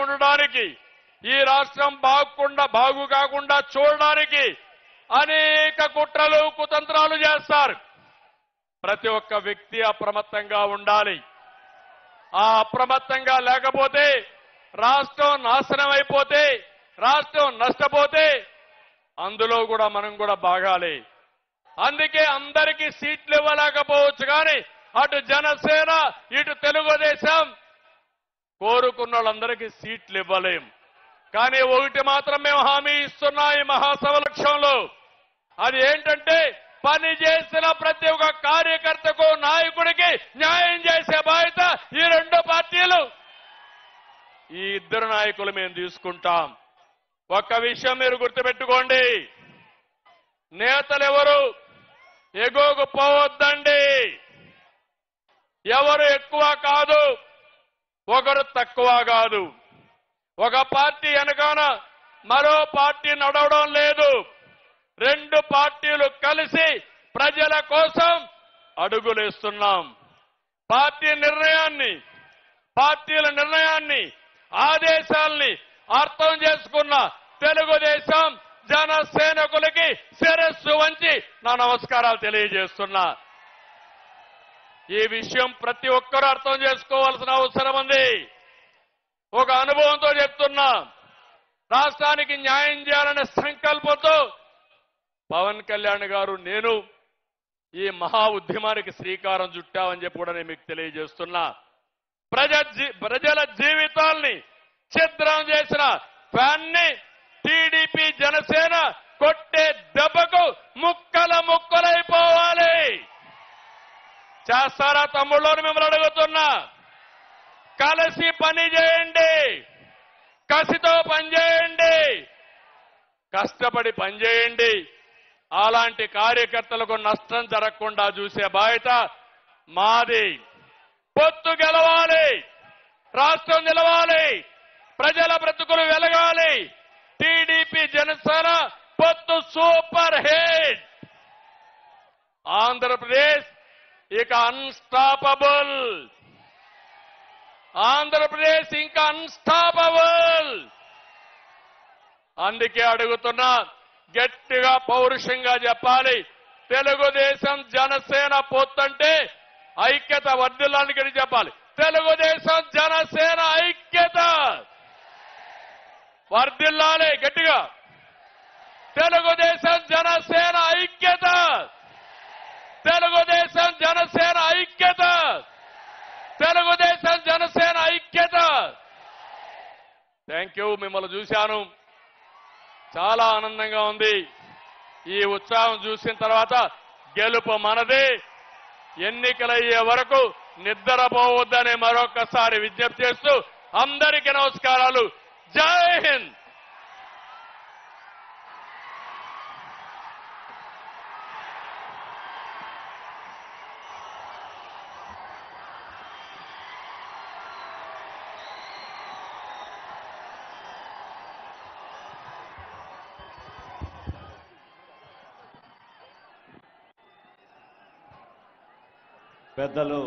ఉండడానికి, ఈ రాష్ట్రం బాగు కాకుండా చూడడానికి అనేక కుట్రలు కుతంత్రాలు చేస్తారు. ప్రతి ఒక్క వ్యక్తి అప్రమత్తంగా ఉండాలి. ఆ అప్రమత్తంగా లేకపోతే రాష్ట్రం నాశనం అయిపోతే, రాష్ట్రం నష్టపోతే అందులో కూడా మనం కూడా బాగాలి. అందుకే అందరికీ సీట్లు ఇవ్వలేకపోవచ్చు, కానీ అటు జనసేన ఇటు తెలుగుదేశం కోరుకున్న వాళ్ళందరికీ సీట్లు ఇవ్వలేం. కానీ ఒకటి మాత్రం మేము హామీ ఇస్తున్నా ఈ మహాసభ లక్ష్యంలో, అది ఏంటంటే పని చేసిన ప్రతి ఒక్క కార్యకర్తకు, నాయకుడికి న్యాయం చేసే బాధ్యత ఈ రెండు పార్టీలు, ఈ ఇద్దరు నాయకులు మేము తీసుకుంటాం. ఒక్క విషయం మీరు గుర్తుపెట్టుకోండి, నేతలెవరు ఎగోకు పోవద్దండి. ఎవరు ఎక్కువ కాదు, ఒకరు తక్కువ కాదు. ఒక పార్టీ వెనకాన మరో పార్టీ నడవడం లేదు. రెండు పార్టీలు కలిసి ప్రజల కోసం అడుగులేస్తున్నాం. పార్టీల నిర్ణయాన్ని ఆదేశాల్ని అర్థం చేసుకున్న తెలుగుదేశం జనసేనకులకి శిరస్సు వంచి నా నమస్కారాలు తెలియజేస్తున్నా. ఈ విషయం ప్రతి ఒక్కరూ అర్థం చేసుకోవాల్సిన అవసరం ఉంది. ఒక అనుభవంతో చెప్తున్నా, రాష్ట్రానికి న్యాయం చేయాలనే సంకల్పంతో పవన్ కళ్యాణ్ గారు, నేను ఈ మహా ఉద్యమానికి శ్రీకారం చుట్టామని చెప్పి కూడా నేను మీకు తెలియజేస్తున్నా. ప్రజల జీవితాల్ని ఛిద్రం చేసిన ఫ్యాన్ని టీడీపీ జనసేన కొట్టే దెబ్బకు ముక్కలైపోవాలి. చేస్తారా తమ్ముళ్ళని మిమ్మల్ని అడుగుతున్నా. కలిసి పని చేయండి, కసితో పనిచేయండి, కష్టపడి పనిచేయండి. అలాంటి కార్యకర్తలకు నష్టం జరగకుండా చూసే బాధ్యత మాది. పొత్తు గెలవాలి, రాష్ట్రం నిలవాలి, ప్రజల బ్రతుకులు వెలగాలి. టీడీపీ జనసేన పొత్తు సూపర్ హిట్. ఆంధ్రప్రదేశ్ ఇక అన్స్టాపబుల్. ఆంధ్రప్రదేశ్ ఇంకా అన్స్టాపబుల్. అందుకే అడుగుతున్నా, గట్టిగా పౌరుషంగా చెప్పాలి. తెలుగుదేశం జనసేన పొత్తంటే ఐక్యత వర్ధిల్లానికి చెప్పాలి. తెలుగుదేశం జనసేన ఐక్యత వర్ధిల్లాలి గట్టిగా. తెలుగుదేశం జనసేన ఐక్యత, తెలుగుదేశం జనసేన ఐక్యత, తెలుగుదేశం జనసేన ఐక్యత. Thank you. మిమ్మల్ని చూశాను, చాలా ఆనందంగా ఉంది. ఈ ఉత్సాహం చూసిన తర్వాత గెలుపు మనదే. ఎన్నికలయ్యే వరకు నిద్రపోవద్దని మరొకసారి విజ్ఞప్తి చేస్తూ అందరికీ నమస్కారాలు. జై హింద్. పెద్దలు